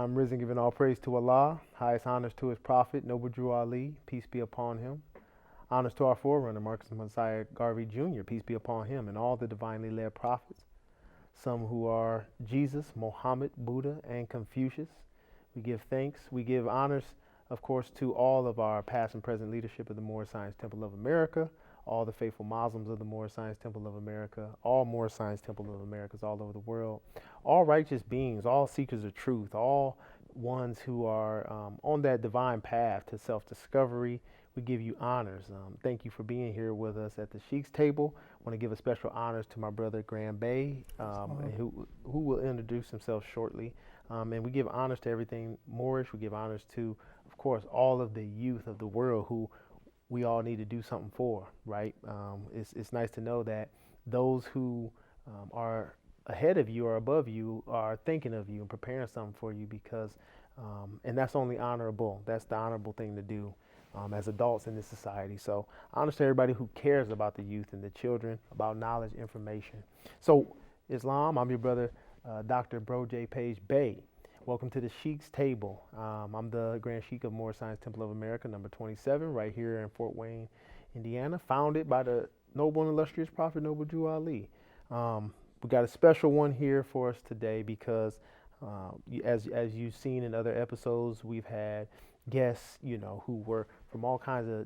I'm risen, giving all praise to Allah, highest honors to his prophet, Noble Drew Ali, peace be upon him. Honors to our forerunner, Marcus Messiah Garvey Jr., peace be upon him, and all the divinely led prophets, some who are Jesus, Muhammad, Buddha, and Confucius. We give thanks, we give honors, of course, to all of our past and present leadership of the Moor Science Temple of America, all the faithful Muslims of the Moor Science Temple of America, all Moor Science Temple of Americas all over the world, all righteous beings, all seekers of truth, all ones who are on that divine path to self-discovery. We give you honors. Thank you for being here with us at the Sheik's table. I want to give a special honors to my brother Grand Bey, who will introduce himself shortly. And we give honors to everything Moorish. We give honors to, of course, all of the youth of the world who we all need to do something for, right? It's nice to know that those who are ahead of you or above you are thinking of you and preparing something for you because, and that's only honorable. That's the honorable thing to do as adults in this society. So honors to everybody who cares about the youth and the children, about knowledge, information. So Islam, I'm your brother, Dr. Bro J. Page Bey. Welcome to the Sheik's table. I'm the Grand Sheik of Moor Science Temple of America, number 27, right here in Fort Wayne, Indiana, founded by the noble and illustrious Prophet Noble Drew Ali. We got a special one here for us today because, as you've seen in other episodes, we've had guests, who were from all kinds of,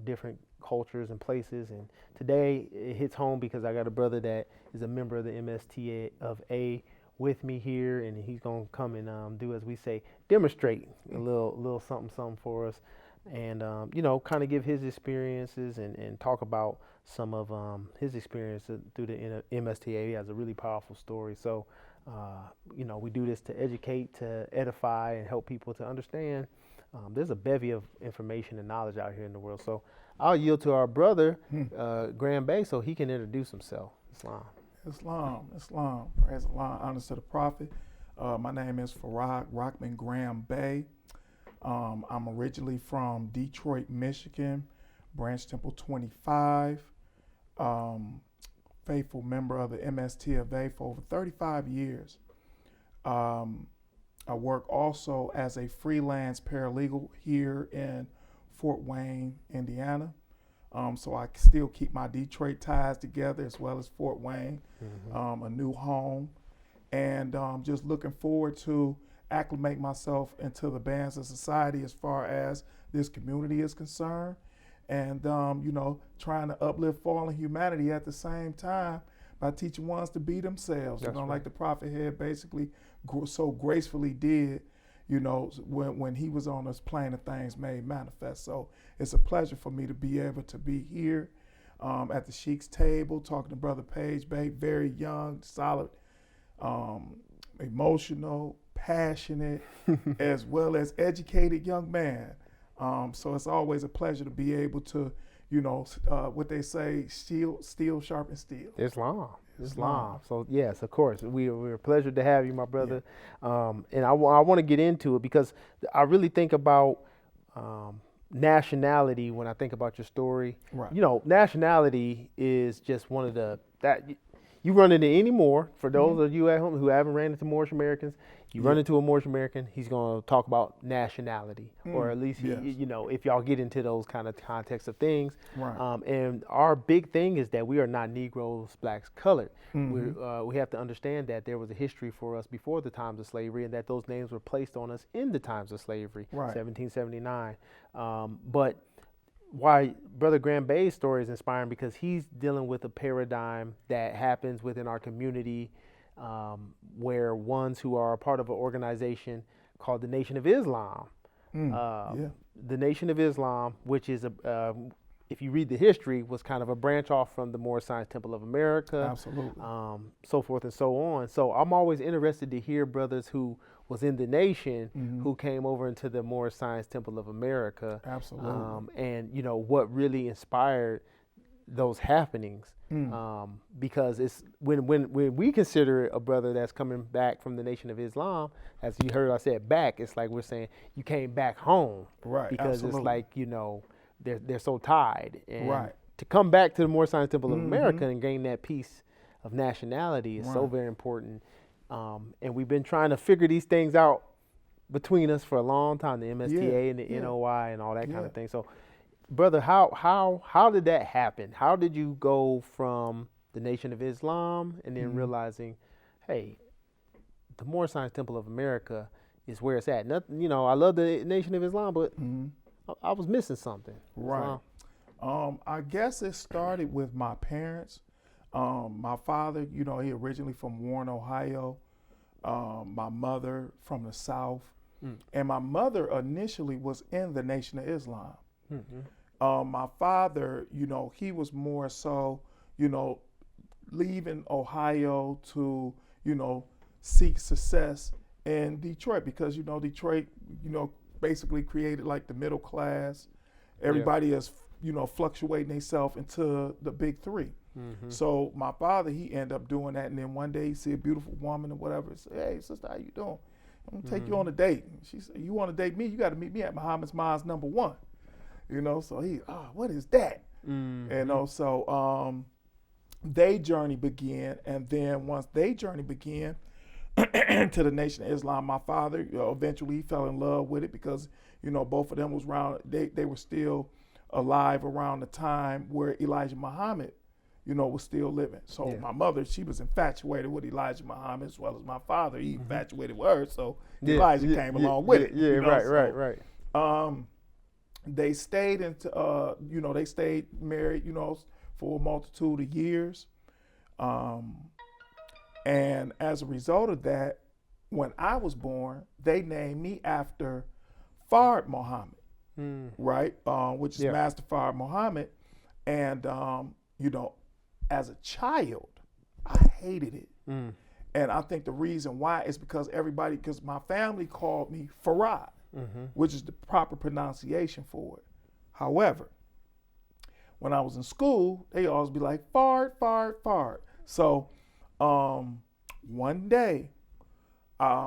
different cultures and places. And today it hits home because I got a brother that is a member of the MSTA of A with me here, and he's gonna come and do, as we say, demonstrate a little something for us, and kind of give his experiences and talk about some of his experiences through the MSTA. He has a really powerful story. So we do this to educate, to edify, and help people to understand. There's a bevy of information and knowledge out here in the world. So I'll yield to our brother Grand Bey so he can introduce himself. Islam, praise Allah, honors to the Prophet. My name is Farag Rockman Graham Bey. I'm originally from Detroit, Michigan, Branch Temple 25, faithful member of the MST of A for over 35 years. I work also as a freelance paralegal here in Fort Wayne, Indiana. So I still keep my Detroit ties together as well as Fort Wayne, a new home, and just looking forward to acclimate myself into the bands of society as far as this community is concerned, and trying to uplift fallen humanity at the same time by teaching ones to be themselves. That's right. Like the Prophet had basically so gracefully did. When he was on this plane of things made manifest. So it's a pleasure for me to be able to be here at the Sheik's table, talking to Brother Page Bey, very young, solid, emotional, passionate, as well as educated young man. So it's always a pleasure to be able to, what they say, steel sharpens steel. Islam. So yes, of course, we're a pleasure to have you, my brother. Yeah. And I want to get into it because I really think about nationality when I think about your story. Right. Nationality is just one of that you run into any Moor. For those of you at home who haven't ran into Moorish Americans, you run into a Moorish American, he's going to talk about nationality, or at least, if y'all get into those kind of contexts of things. Right. And our big thing is that we are not Negroes, blacks, colored. We have to understand that there was a history for us before the times of slavery, and that those names were placed on us in the times of slavery, right. 1779. But why Brother Grand Bey's story is inspiring because he's dealing with a paradigm that happens within our community, where ones who are a part of an organization called the Nation of Islam, the Nation of Islam, which is if you read the history, was kind of a branch off from the Moor Science Temple of America, absolutely, so forth and so on. So I'm always interested to hear brothers who was in the nation who came over into the Moor Science Temple of America, absolutely, and what really inspired those happenings. Because it's when we consider a brother that's coming back from the Nation of Islam, as you heard I said back, it's like we're saying you came back home, right? Because absolutely. It's like they're so tied, and right. to come back to the Moor Science Temple of America and gain that piece of nationality is right. so very important. And we've been trying to figure these things out between us for a long time, the MSTA and the yeah, NOI and all that kind yeah. of thing. So, brother, how did that happen? How did you go from the Nation of Islam and then Mm, realizing, hey, the Moor Science Temple of America is where it's at? Nothing, I love the Nation of Islam, but mm, I was missing something. right. Islam. I guess it started with my parents. My father, he originally from Warren, Ohio. My mother from the South. Mm. And my mother initially was in the Nation of Islam. Mm-hmm. My father, he was more so, leaving Ohio to, seek success in Detroit because, Detroit, basically created like the middle class. Everybody is, fluctuating themselves into the big three. Mm-hmm. So my father, he ended up doing that. And then one day he see a beautiful woman or whatever. He said, hey, sister, how you doing? I'm going to take you on a date. And she said, you want to date me? You got to meet me at Muhammad's Mosque #1. So he, what is that? Mm-hmm. So they journey began. And then once they journey began to the Nation of Islam, my father, eventually he fell in love with it because, both of them was around, they were still alive around the time where Elijah Muhammad, was still living. So my mother, she was infatuated with Elijah Muhammad as well as my father. He infatuated with her, so Elijah came along with it. Yeah, right. They stayed they stayed married, for a multitude of years. And as a result of that, when I was born, they named me after Fard Muhammad, right? Which is Master Fard Muhammad. And, as a child, I hated it. And I think the reason why is because because my family called me Farad, which is the proper pronunciation for it. However, when I was in school, they always be like, Fard, Fard, Fard. So one day,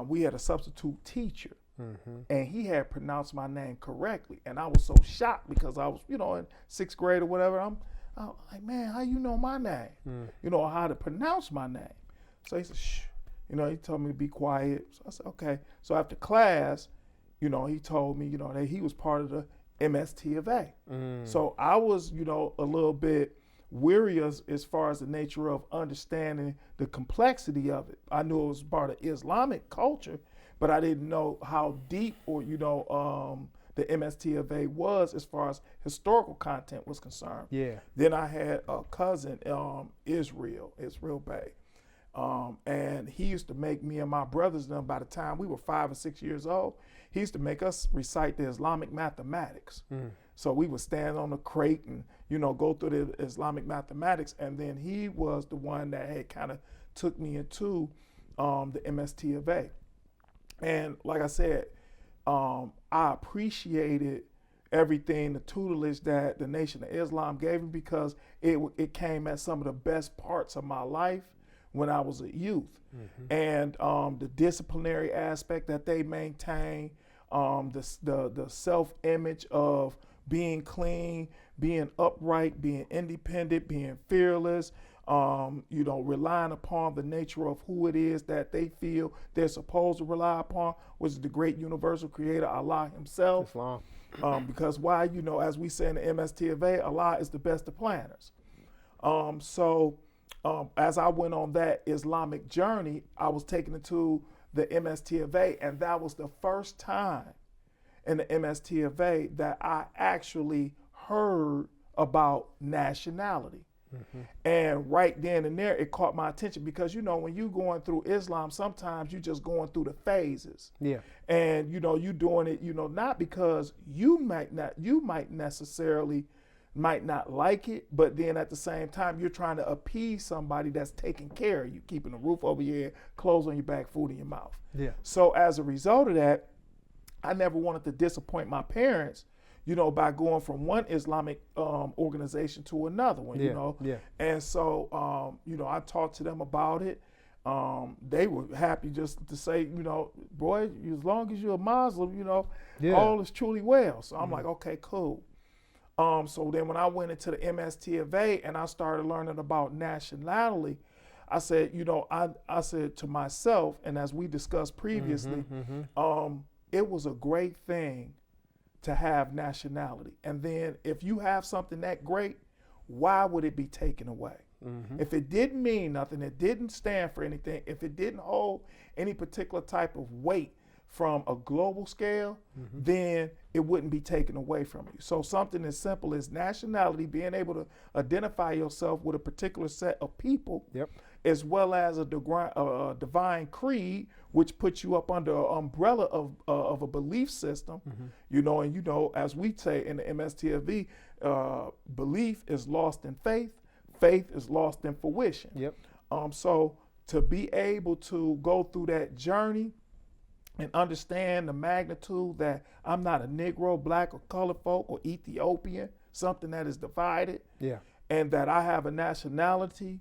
we had a substitute teacher, and he had pronounced my name correctly. And I was so shocked because I was, in 6th grade or whatever. I'm like, man, how you know my name? How to pronounce my name. So he said, shh. He told me to be quiet. So I said, okay. So after class, he told me, that he was part of the MST of A. So I was, a little bit weary as far as the nature of understanding the complexity of it. I knew it was part of Islamic culture, but I didn't know how deep or, the MST of A was as far as historical content was concerned. Yeah. Then I had a cousin, Israel Bey. And he used to make me and my brothers, by the time we were 5 or 6 years old, he used to make us recite the Islamic mathematics. So we would stand on the crate and, go through the Islamic mathematics. And then he was the one that had kind of took me into the MST of A. And like I said, I appreciated everything, the tutelage that the Nation of Islam gave me because it came at some of the best parts of my life when I was a youth. And the disciplinary aspect that they maintain, the self-image of being clean, being upright, being independent, being fearless, relying upon the nature of who it is that they feel they're supposed to rely upon, which is the great universal creator, Allah himself. Islam. Because why, as we say in the MST of A, Allah is the best of planners. As I went on that Islamic journey, I was taken into the MST of A, and that was the first time in the MST of A that I actually heard about nationality. And right then and there, it caught my attention because, when you going through Islam, sometimes you just going through the phases. Yeah. And, you doing it, not because you might not like it, but then at the same time, you're trying to appease somebody that's taking care of you, keeping a roof over your head, clothes on your back, food in your mouth. Yeah. So as a result of that, I never wanted to disappoint my parents, by going from one Islamic organization to another one, Yeah. And so, I talked to them about it. They were happy just to say, boy, as long as you're a Muslim, all is truly well. So I'm like, okay, cool. So then when I went into the MST of A and I started learning about nationality, I said, I said to myself, and as we discussed previously, it was a great thing to have nationality. And then if you have something that great, why would it be taken away? Mm-hmm. If it didn't mean nothing, it didn't stand for anything, if it didn't hold any particular type of weight from a global scale, then it wouldn't be taken away from you. So something as simple as nationality, being able to identify yourself with a particular set of people, Yep. as well as a divine creed, which puts you up under an umbrella of a belief system, and as we say in the MSTFV, belief is lost in faith, faith is lost in fruition. Yep. So to be able to go through that journey and understand the magnitude that I'm not a Negro, black, or colored folk, or Ethiopian, something that is divided, Yeah. and that I have a nationality,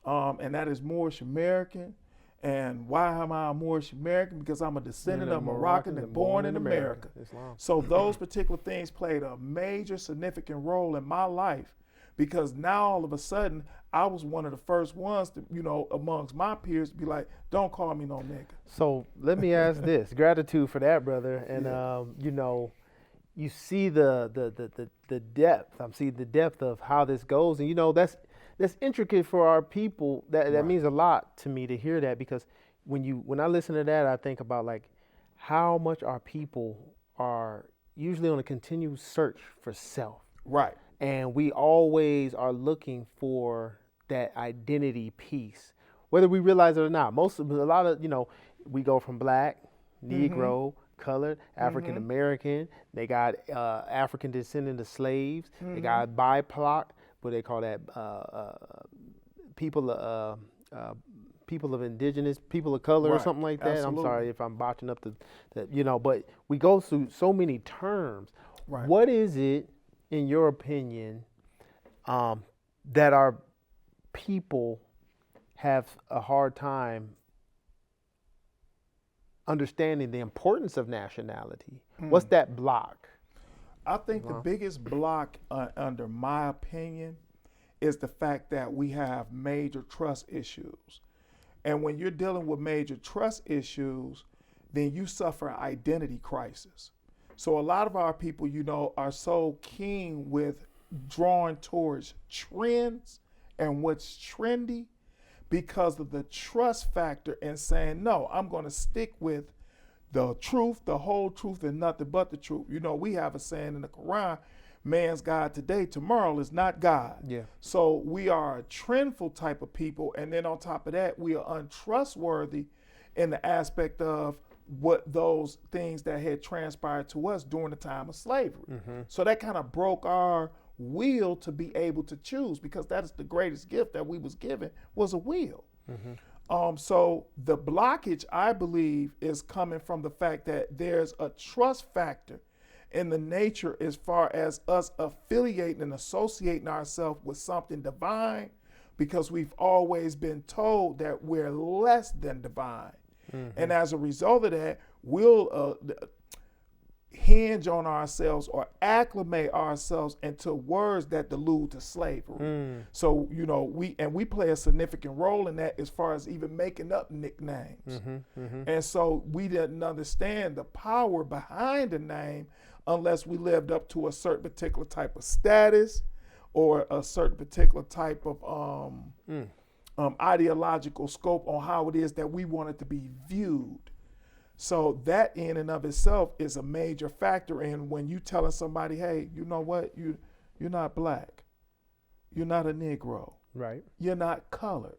and that is Moorish American. And why am I a Moorish American? Because I'm a descendant of Moroccan and born in America. Islam. So those particular things played a major significant role in my life, because now all of a sudden I was one of the first ones to, amongst my peers to be like, don't call me no nigga. So let me ask this: gratitude for that, brother. And you see the depth. I'm seeing the depth of how this goes, and that's intricate for our people. That Right. means a lot to me to hear that, because when I listen to that, I think about like how much our people are usually on a continuous search for self. Right. And we always are looking for that identity piece, whether we realize it or not. We go from black, Negro, colored, African American. They got African descendant of slaves. They got BIPOC, what they call that, people of indigenous, people of color, or Right. something like that. Absolutely. I'm sorry if I'm botching up but we go through so many terms. Right. What is it, in your opinion, that our people have a hard time understanding the importance of nationality? What's that block? I think the biggest block, under my opinion, is the fact that we have major trust issues. And when you're dealing with major trust issues, then you suffer an identity crisis. So a lot of our people, are so keen with drawing towards trends and what's trendy because of the trust factor, and saying, no, I'm going to stick with the truth, the whole truth, and nothing but the truth. We have a saying in the Quran, man's God today, tomorrow is not God. Yeah. So we are a trendful type of people. And then on top of that, we are untrustworthy in the aspect of what those things that had transpired to us during the time of slavery. So that kind of broke our will to be able to choose, because that is the greatest gift that we was given, was a will. So the blockage, I believe, is coming from the fact that there's a trust factor in the nature as far as us affiliating and associating ourselves with something divine, because we've always been told that we're less than divine. And as a result of that, we'll hinge on ourselves or acclimate ourselves into words that allude to slavery. So, we play a significant role in that, as far as even making up nicknames. And so we didn't understand the power behind the name unless we lived up to a certain particular type of status or a certain particular type of ideological scope on how it is that we want it to be viewed. So that in and of itself is a major factor in when you telling somebody, hey, you know what, you're not black, you're not a Negro, Right. you're not colored,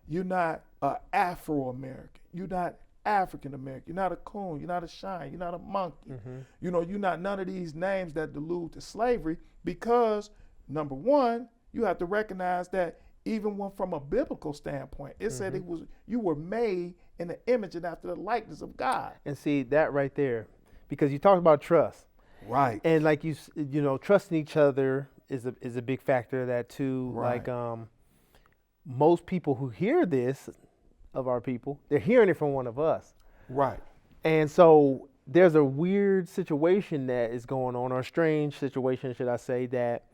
you're not Afro-American, you're not African American, you're not a coon, you're not a shine, you're not a monkey. You're not none of these names that allude to slavery, because number one, you have to recognize that even when from a biblical standpoint, it said you were made in the image and after the likeness of God. And see that right there, because you talked about trust, Right. and like trusting each other is a big factor of that too. Right. Like most people who hear this of our people, they're hearing it from one of us, Right. and so there's a weird situation that is going on, or a strange situation, should I say, that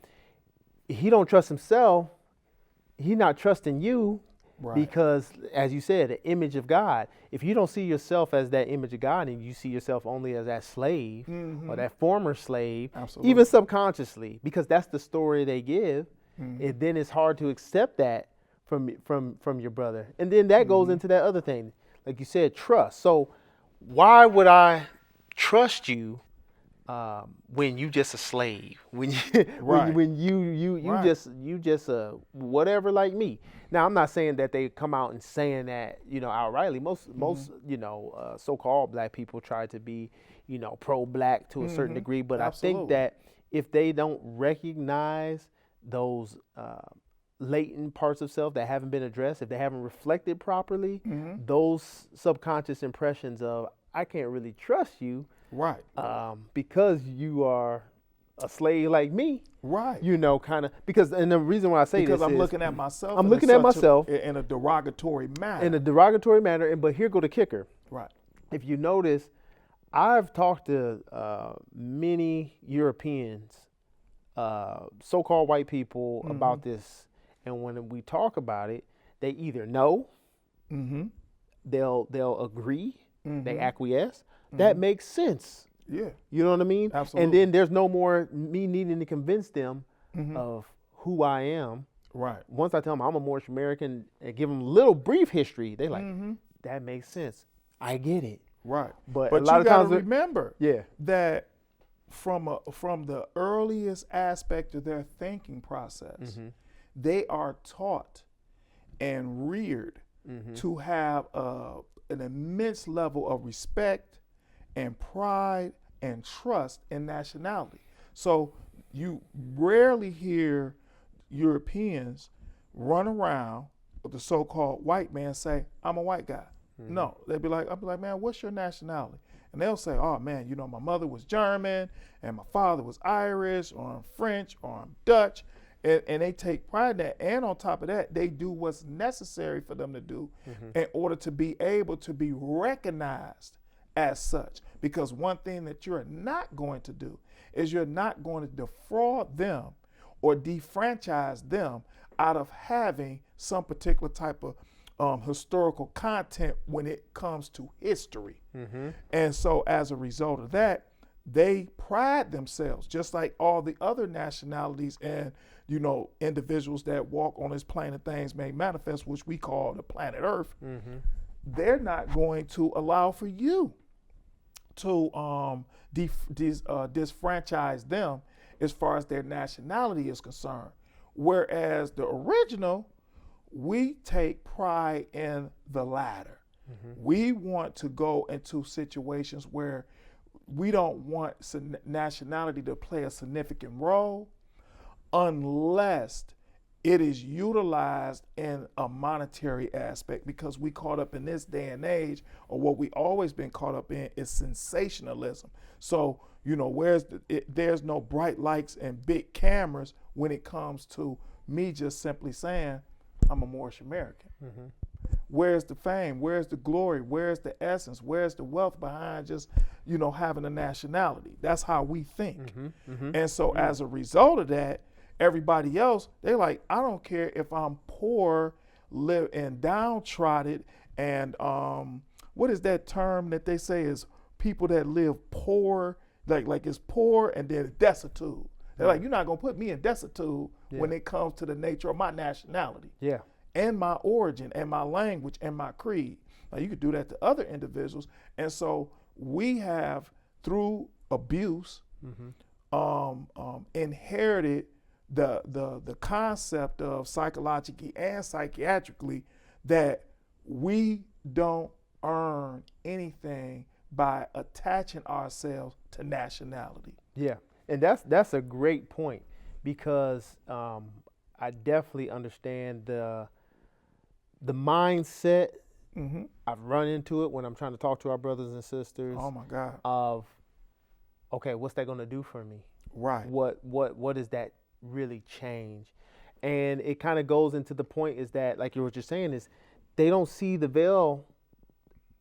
he don't trust himself. He not trusting you, Right. Because, as you said, the image of God. If you don't see yourself as that image of God, and you see yourself only as that slave or that former slave, Absolutely. even subconsciously, because that's the story they give, then it's hard to accept that from your brother. And then that goes into that other thing, like you said, trust. So why would I trust you when you just a slave? When you Right. when you Right. just whatever like me. Now I'm not saying that they come out and saying that outrightly. Most so-called black people try to be pro-black to a certain degree, but Absolutely. I think that if they don't recognize those latent parts of self that haven't been addressed, if they haven't reflected properly, those subconscious impressions of I can't really trust you, Right. because you are a slave like me, Right. kind of, because, and the reason why I say Because this I'm is looking at myself. I'm looking at myself in a derogatory manner. in a derogatory manner, but here go the kicker. Right. If you notice, I've talked to many Europeans, so-called white people, about this, and when we talk about it, they either know, they'll agree, they acquiesce. That makes sense. Yeah. You know what I mean? Absolutely. And then there's no more me needing to convince them of who I am. Right. Once I tell them I'm a Moorish American and give them a little brief history, they like, that makes sense. I get it. Right. But a But lot you of gotta times, remember yeah, that from the earliest aspect of their thinking process, they are taught and reared to have an immense level of respect and pride and trust in nationality. So you rarely hear Europeans run around with the so-called white man say, I'm a white guy. No, I'll be like, man, what's your nationality? And they'll say, oh man, my mother was German and my father was Irish, or I'm French, or I'm Dutch. And they take pride in that. And on top of that, they do what's necessary for them to do in order to be able to be recognized as such. Because one thing that you're not going to do is you're not going to defraud them or defranchise them out of having some particular type of historical content when it comes to history. And so as a result of that, they pride themselves, just like all the other nationalities and individuals that walk on this plane of things made manifest, which we call the planet Earth. They're not going to allow for you to disfranchise them as far as their nationality is concerned. Whereas the original, we take pride in the latter. We want to go into situations where we don't want nationality to play a significant role unless it is utilized in a monetary aspect, because we caught up in this day and age, or what we always been caught up in, is sensationalism. So, there's no bright lights and big cameras when it comes to me just simply saying I'm a Moorish American. Where's the fame? Where's the glory? Where's the essence? Where's the wealth behind just, having a nationality? That's how we think. And so as a result of that, everybody else, they're like, I don't care if I'm poor, live and downtrodden, and what is that term that they say is people that live poor, like it's poor and then destitute. They're like, you're not gonna put me in destitute when it comes to the nature of my nationality. Yeah. And my origin and my language and my creed. Now you could do that to other individuals. And so we have, through abuse, inherited the concept of psychologically and psychiatrically that we don't earn anything by attaching ourselves to nationality. Yeah, and that's a great point, because I definitely understand the mindset. I've run into it when I'm trying to talk to our brothers and sisters. Oh my God. Of, okay, what's that going to do for me? Right. What does that really change? And it kind of goes into the point is that, like what you're saying, is they don't see the veil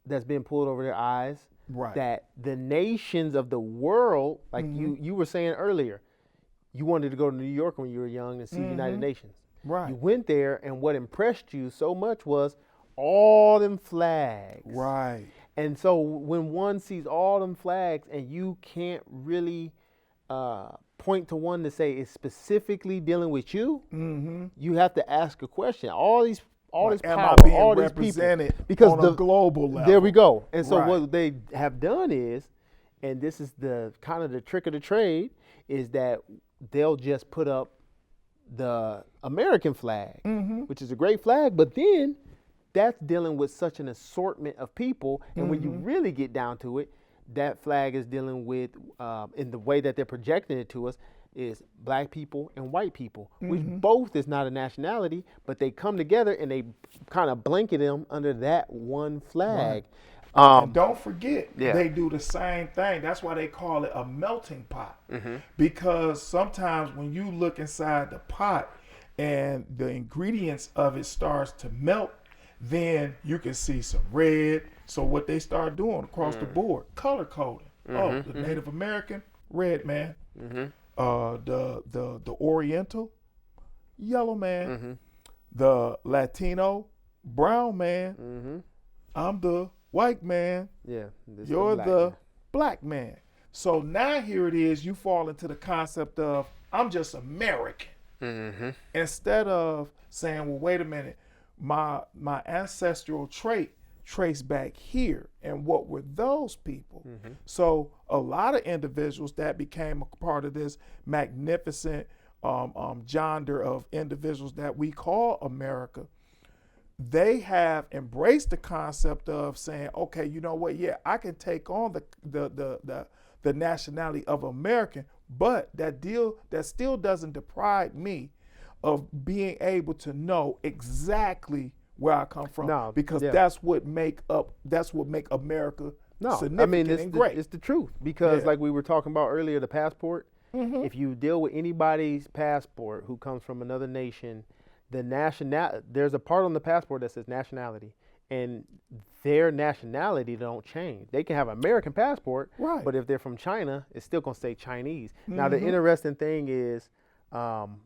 that's been pulled over their eyes. Right. That the nations of the world, like you were saying earlier, you wanted to go to New York when you were young and see the United Nations. Right. You went there, and what impressed you so much was all them flags. Right. And so when one sees all them flags and you can't really point to one to say it's specifically dealing with you, you have to ask a question. All this Am power, I being all these represented people, because on a global level? There we go. And so Right. what they have done is, and this is the kind of the trick of the trade, is that they'll just put up the American flag, which is a great flag, but then that's dealing with such an assortment of people, and when you really get down to it, that flag is dealing with, in the way that they're projecting it to us, is black people and white people, which both is not a nationality, but they come together and they kind of blanket them under that one flag. And don't forget, Yeah. they do the same thing. That's why they call it a melting pot. Because sometimes when you look inside the pot and the ingredients of it starts to melt, then you can see some red. So what they start doing across the board, color coding. Oh, the Native American, red man. The Oriental, yellow man. The Latino, brown man. I'm the white man. Yeah, You're the black man. So now here it is, you fall into the concept of I'm just American. Instead of saying, well, wait a minute, my ancestral trait traced back here, and what were those people? So a lot of individuals that became a part of this magnificent genre of individuals that we call America, they have embraced the concept of saying, okay, you know what? Yeah, I can take on the nationality of American, but that still doesn't deprive me of being able to know exactly where I come from, because that's what make America significant and great. It's the truth, because like we were talking about earlier, the passport. If you deal with anybody's passport who comes from another nation, there's a part on the passport that says nationality, and their nationality don't change. They can have an American passport, but if they're from China, it's still gonna say Chinese. Now the interesting thing is, when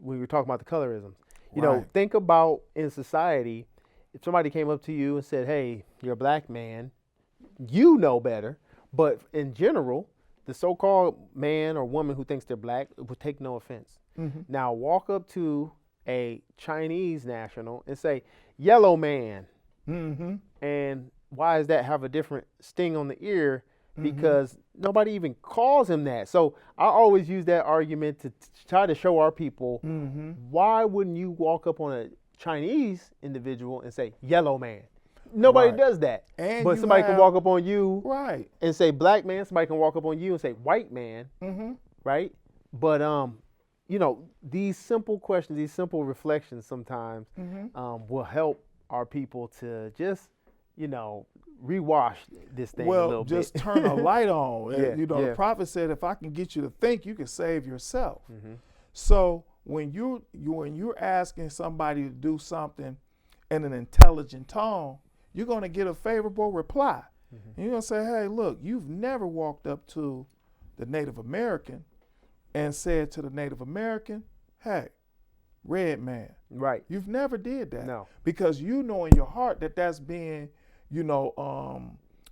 we were talking about the colorisms, you know, think about in society, if somebody came up to you and said, hey, you're a black man, you know better, but in general, the so-called man or woman who thinks they're black would take no offense. Now walk up to a Chinese national and say, yellow man. And why does that have a different sting on the ear? Because nobody even calls him that. So I always use that argument to try to show our people, why wouldn't you walk up on a Chinese individual and say, yellow man? Nobody does that. But somebody can walk up on you and say black man. Somebody can walk up on you and say white man, right? But, you know, these simple questions, these simple reflections sometimes will help our people to just, you know, rewash this thing a little bit. Well, just turn a light on. You know, the prophet said, if I can get you to think, you can save yourself. So when you're asking somebody to do something in an intelligent tone, you're going to get a favorable reply. And you're going to say, hey, look, you've never walked up to the Native American and said to the Native American, hey, red man. Right. You've never did that. No. Because you know in your heart that that's being, you know,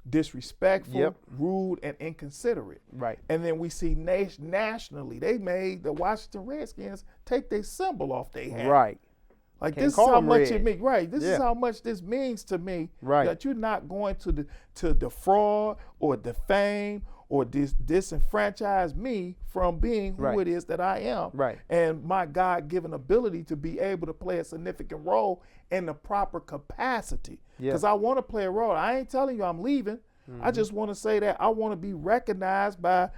disrespectful, rude, and inconsiderate. Right. And then we see nationally, they made the Washington Redskins take their symbol off their hat. Right. Like, this is how much it means. Right. This is how much this means to me. Right. That you're not going to defraud or defame or disenfranchise me from being who it is that I am. Right. And my God-given ability to be able to play a significant role in the proper capacity. Because I want to play a role. I ain't telling you I'm leaving. I just want to say that I want to be recognized by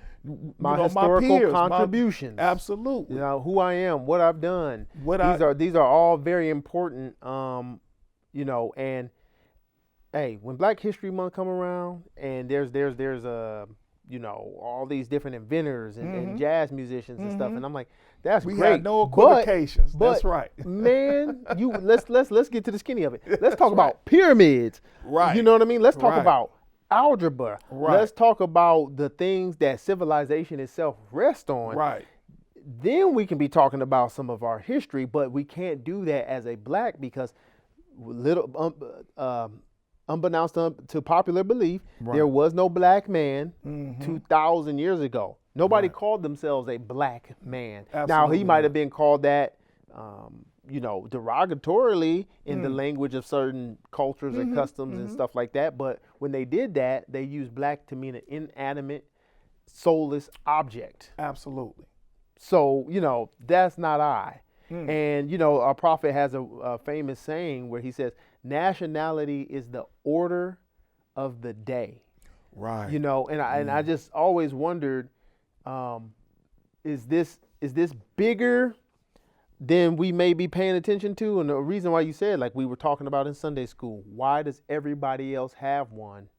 my historical peers, contributions. Absolutely. You know, who I am, what I've done. These are all very important. You know, and hey, when Black History Month come around, and there's you know, all these different inventors and jazz musicians and stuff, and I'm like, that's great. We had no equivocations. That's right. Man, let's get to the skinny of it. Let's talk about pyramids. Right. You know what I mean? Let's talk about algebra. Right. Let's talk about the things that civilization itself rests on. Right. then we can be talking about some of our history, but we can't do that as a black because little unbeknownst to popular belief, there was no black man 2,000 years ago. Nobody called themselves a black man. Now, he might have been called that, derogatorily in the language of certain cultures and customs and stuff like that. But when they did that, they used black to mean an inanimate, soulless object. Absolutely. So, that's not I. And, our prophet has a famous saying where he says, nationality is the order of the day. Right. And I just always wondered, is this bigger than we may be paying attention to? And the reason why you said, like we were talking about in Sunday school, why does everybody else have one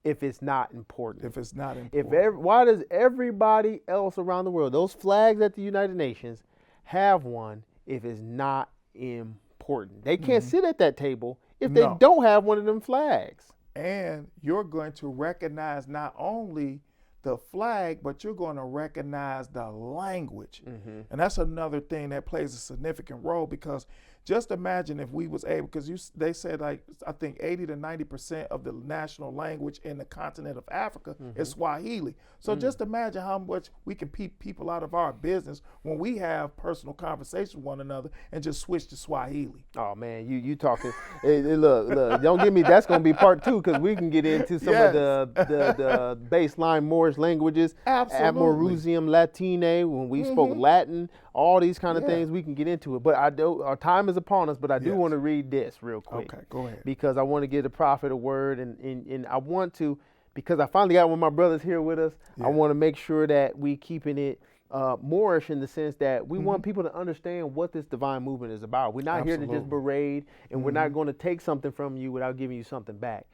if it's not important? If it's not important. Why does everybody else around the world, those flags at the United Nations, have one if it's not important? They can't sit at that table if they don't have one of them flags. And you're going to recognize not only the flag, but you're going to recognize the language. And that's another thing that plays a significant role, because just imagine if we was able, because they said like, I think 80 to 90% of the national language in the continent of Africa is Swahili. So just imagine how much we can keep people out of our business when we have personal conversations with one another and just switch to Swahili. Oh man, you talking? Look, don't give me. That's going to be part 2, because we can get into some of the baseline Moorish languages. Absolutely. Amorosium Latine, when we spoke Latin, all these kind of things, we can get into it. But our time is upon us, but I do want to read this real quick. Okay, go ahead. Because I want to give the prophet a word, and I want to, because I finally got one of my brothers here with us, I want to make sure that we keeping it Moorish in the sense that we want people to understand what this divine movement is about. We're not here to just berate, and we're not going to take something from you without giving you something back.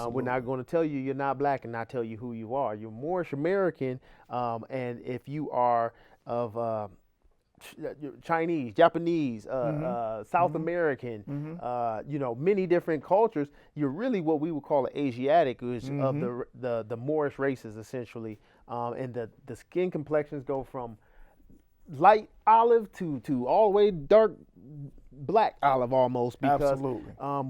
We're not going to tell you you're not black and not tell you who you are. You're Moorish American, and if you are of Chinese, Japanese, South American, many different cultures, you're really what we would call an Asiatic, which of the Moorish races essentially, and the skin complexions go from light olive to all the way dark black olive almost, because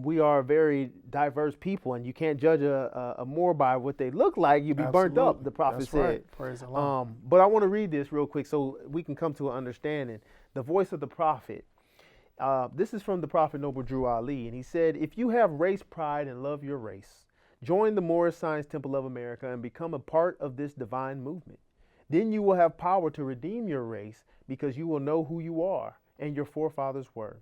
we are a very diverse people, and you can't judge a Moor by what they look like. You'd be burnt up, the prophet said. Right. Praise Allah. But I want to read this real quick so we can come to an understanding. The voice of the prophet. This is from the prophet Noble Drew Ali, and he said, if you have race pride and love your race, join the Moorish Science Temple of America and become a part of this divine movement. Then you will have power to redeem your race, because you will know who you are and your forefathers were.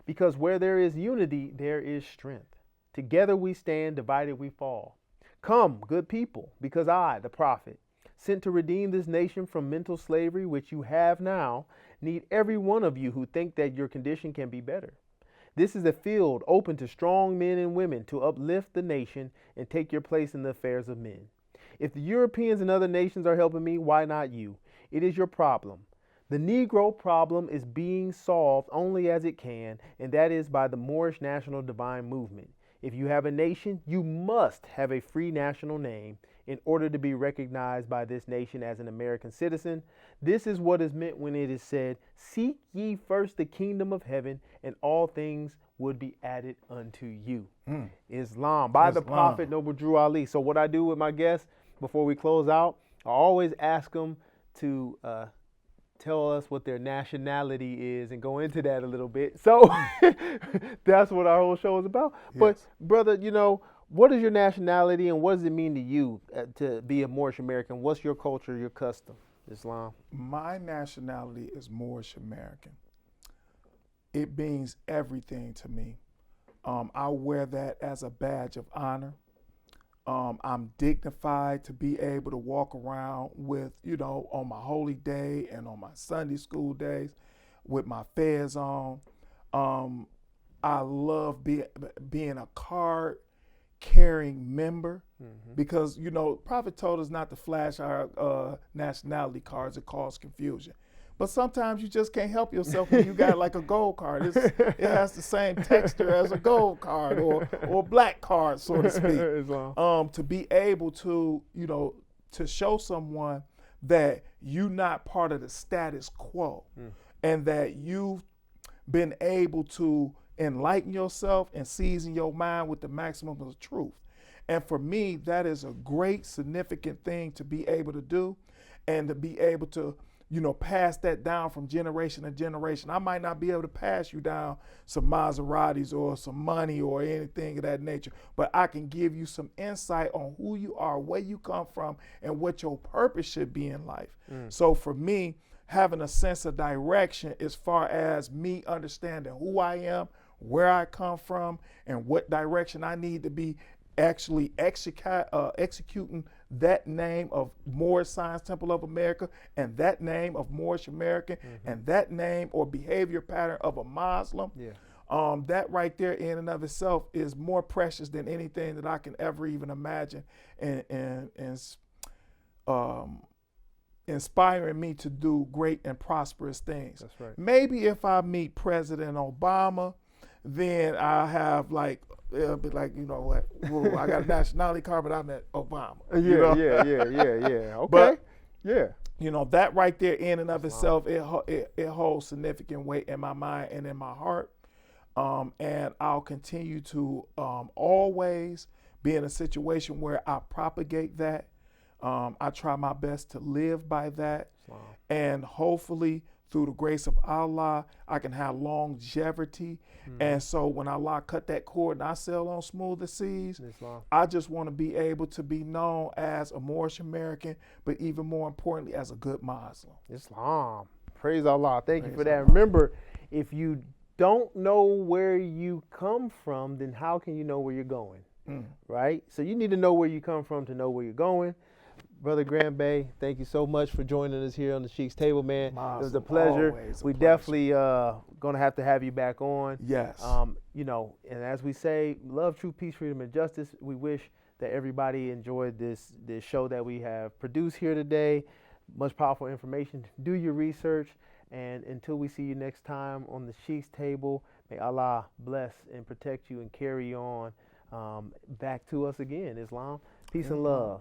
Because where there is unity, there is strength. Together we stand, divided we fall. Come, good people, because I, the prophet, sent to redeem this nation from mental slavery, which you have now, need every one of you who think that your condition can be better. This is a field open to strong men and women to uplift the nation and take your place in the affairs of men. If the Europeans and other nations are helping me, why not you? It is your problem. The Negro problem is being solved only as it can, and that is by the Moorish National Divine Movement. If you have a nation, you must have a free national name in order to be recognized by this nation as an American citizen. This is what is meant when it is said, seek ye first the kingdom of heaven, and all things would be added unto you. Islam, by the prophet Noble Drew Ali. So what I do with my guests before we close out, I always ask them to tell us what their nationality is and go into that a little bit. So that's what our whole show is about. Yes. But brother, what is your nationality and what does it mean to you to be a Moorish American? What's your culture, your custom, Islam? My nationality is Moorish American. It means everything to me. I wear that as a badge of honor. I'm dignified to be able to walk around with, on my holy day and on my Sunday school days with my fez on. I love being a card-carrying member because, Prophet told us not to flash our nationality cards. It causes confusion. But sometimes you just can't help yourself when you got like a gold card. It has the same texture as a gold card or a black card, so to speak. To be able to, to show someone that you not part of the status quo, and that you've been able to enlighten yourself and season your mind with the maximum of truth. And for me, that is a great, significant thing to be able to do, and to be able to, pass that down from generation to generation. I might not be able to pass you down some Maseratis or some money or anything of that nature, but I can give you some insight on who you are, where you come from, and what your purpose should be in life. So for me, having a sense of direction as far as me understanding who I am, where I come from, and what direction I need to be actually executing that name of Moorish Science Temple of America, and that name of Moorish American, and that name or behavior pattern of a Muslim. That right there in and of itself is more precious than anything that I can ever even imagine, and inspiring me to do great and prosperous things. That's right. Maybe if I meet President Obama, then I have it'll be like, I got a nationality card, but I met Obama. Yeah. Okay. But, yeah. That right there in and of itself, it holds significant weight in my mind and in my heart. And I'll continue to always be in a situation where I propagate that. I try my best to live by that. Islam. And hopefully, through the grace of Allah, I can have longevity. And so when Allah cut that cord and I sail on smoother seas, Islam. I just want to be able to be known as a Moorish American, but even more importantly, as a good Muslim. Islam. Praise Allah. Thank you for that. Allah. Remember, if you don't know where you come from, then how can you know where you're going? Right? So you need to know where you come from to know where you're going. Brother Grand Bey, thank you so much for joining us here on the Sheik's Table, man. Muslim, it was a pleasure. We definitely gonna have to have you back on. Yes. And as we say, love, truth, peace, freedom, and justice. We wish that everybody enjoyed this show that we have produced here today. Much powerful information. Do your research, and until we see you next time on the Sheik's Table, may Allah bless and protect you and carry on back to us again. Islam. Peace and love.